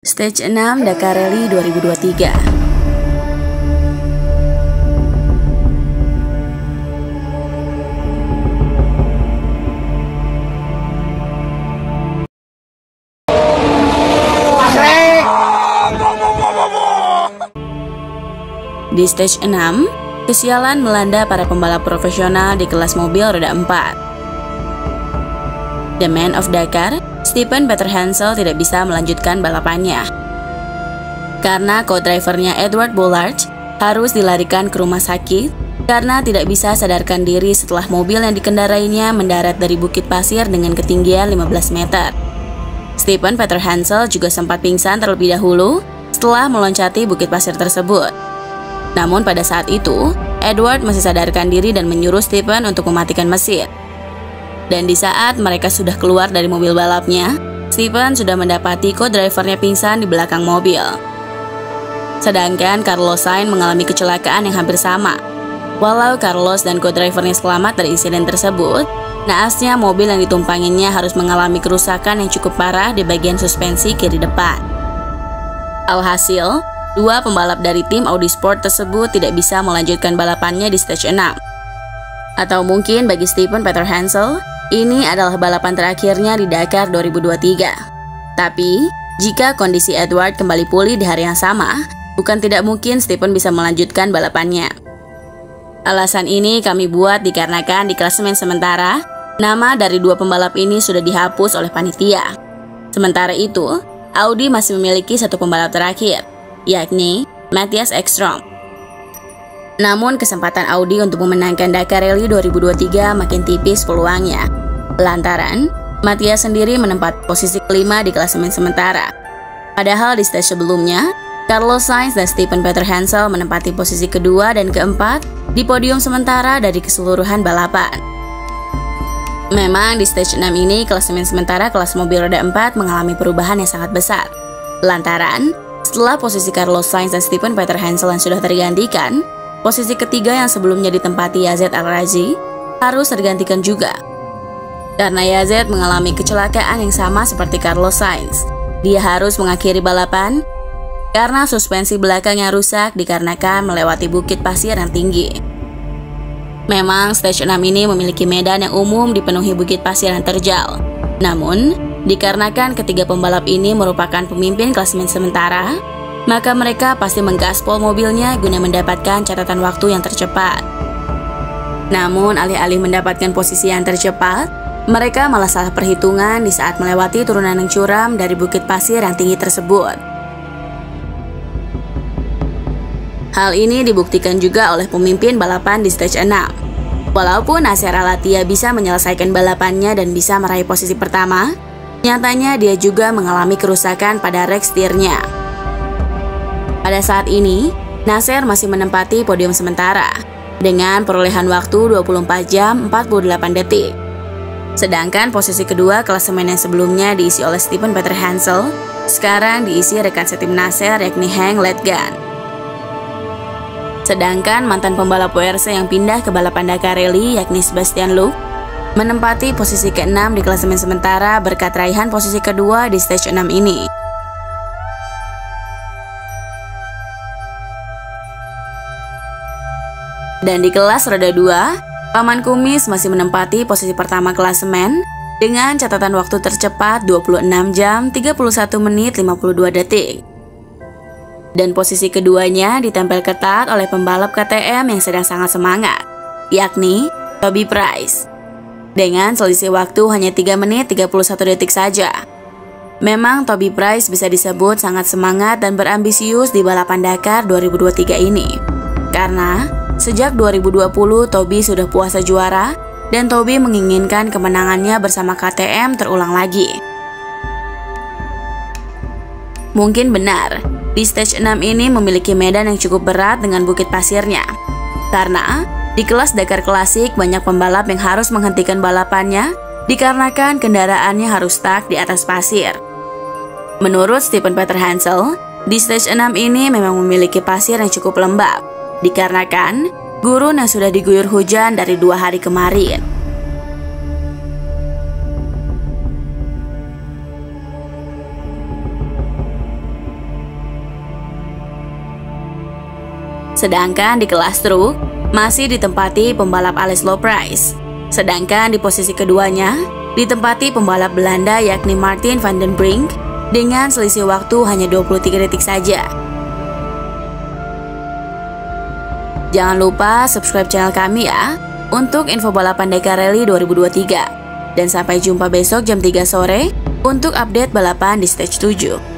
Stage 6 Dakar Rally 2023. Di stage 6, kesialan melanda para pembalap profesional di kelas mobil roda 4. The Man of Dakar, Steven Peter Hansel tidak bisa melanjutkan balapannya karena co-drivernya Edward Bollard harus dilarikan ke rumah sakit karena tidak bisa sadarkan diri setelah mobil yang dikendarainya mendarat dari bukit pasir dengan ketinggian 15 meter. Steven Peter Hansel juga sempat pingsan terlebih dahulu setelah meloncati bukit pasir tersebut. Namun pada saat itu, Edward masih sadarkan diri dan menyuruh Steven untuk mematikan mesin. Dan di saat mereka sudah keluar dari mobil balapnya, Steven sudah mendapati co-drivernya pingsan di belakang mobil. Sedangkan Carlos Sainz mengalami kecelakaan yang hampir sama. Walau Carlos dan co-drivernya selamat dari insiden tersebut, naasnya mobil yang ditumpanginya harus mengalami kerusakan yang cukup parah di bagian suspensi kiri depan. Alhasil, dua pembalap dari tim Audi Sport tersebut tidak bisa melanjutkan balapannya di stage 6. Atau mungkin bagi Steven Peter Hansel, ini adalah balapan terakhirnya di Dakar 2023. Tapi, jika kondisi Edward kembali pulih di hari yang sama, bukan tidak mungkin Steven bisa melanjutkan balapannya. Alasan ini kami buat dikarenakan di klasemen sementara, nama dari dua pembalap ini sudah dihapus oleh panitia. Sementara itu, Audi masih memiliki satu pembalap terakhir, yakni Matthias Ekstrom. Namun kesempatan Audi untuk memenangkan Dakar Rally 2023 makin tipis peluangnya, lantaran Matthias sendiri menempati posisi kelima di klasemen sementara. Padahal di stage sebelumnya, Carlos Sainz dan Steven Peter Hansel menempati posisi kedua dan keempat di podium sementara dari keseluruhan balapan. Memang di stage 6 ini klasemen sementara kelas mobil roda 4 mengalami perubahan yang sangat besar, lantaran setelah posisi Carlos Sainz dan Steven Peter Hansel yang sudah tergantikan, posisi ketiga yang sebelumnya ditempati Yazid Al-Razi harus tergantikan juga. Karena Yazid mengalami kecelakaan yang sama seperti Carlos Sainz, dia harus mengakhiri balapan karena suspensi belakangnya rusak dikarenakan melewati bukit pasir yang tinggi. Memang stage 6 ini memiliki medan yang umum dipenuhi bukit pasir yang terjal. Namun, dikarenakan ketiga pembalap ini merupakan pemimpin klasemen sementara, maka mereka pasti menggaspol mobilnya guna mendapatkan catatan waktu yang tercepat. Namun, alih-alih mendapatkan posisi yang tercepat, mereka malah salah perhitungan di saat melewati turunan yang curam dari bukit pasir yang tinggi tersebut. Hal ini dibuktikan juga oleh pemimpin balapan di stage 6. Walaupun Nasser Al-Attiyah bisa menyelesaikan balapannya dan bisa meraih posisi pertama, nyatanya dia juga mengalami kerusakan pada rek setirnya. Pada saat ini, Nasser masih menempati podium sementara dengan perolehan waktu 24 jam 48 detik. Sedangkan posisi kedua klasemen yang sebelumnya diisi oleh Steven Peter Hansel, sekarang diisi rekan setim Nasser yakni Henk Letgan. Sedangkan mantan pembalap WRC yang pindah ke balapan Dakar Rally yakni Sebastian Loeb menempati posisi ke-6 di klasemen sementara berkat raihan posisi kedua di stage 6 ini. Dan di kelas roda 2, Paman Kumis masih menempati posisi pertama klasemen dengan catatan waktu tercepat 26 jam 31 menit 52 detik. Dan posisi keduanya ditempel ketat oleh pembalap KTM yang sedang sangat semangat, yakni Toby Price, dengan selisih waktu hanya 3 menit 31 detik saja. Memang Toby Price bisa disebut sangat semangat dan berambisius di balapan Dakar 2023 ini. Karena sejak 2020 Toby sudah puasa juara dan Toby menginginkan kemenangannya bersama KTM terulang lagi. Mungkin benar, di stage 6 ini memiliki medan yang cukup berat dengan bukit pasirnya. Karena di kelas Dakar Klasik banyak pembalap yang harus menghentikan balapannya dikarenakan kendaraannya harus stuck di atas pasir. Menurut Steven Peter Hansel, di stage 6 ini memang memiliki pasir yang cukup lembab dikarenakan gurun yang sudah diguyur hujan dari 2 hari kemarin. Sedangkan di kelas truk masih ditempati pembalap Alex Loprijs. Sedangkan di posisi keduanya ditempati pembalap Belanda yakni Martin van den Brink dengan selisih waktu hanya 23 detik saja. Jangan lupa subscribe channel kami ya untuk info balapan Dakar Rally 2023. Dan sampai jumpa besok jam 3 sore untuk update balapan di stage 7.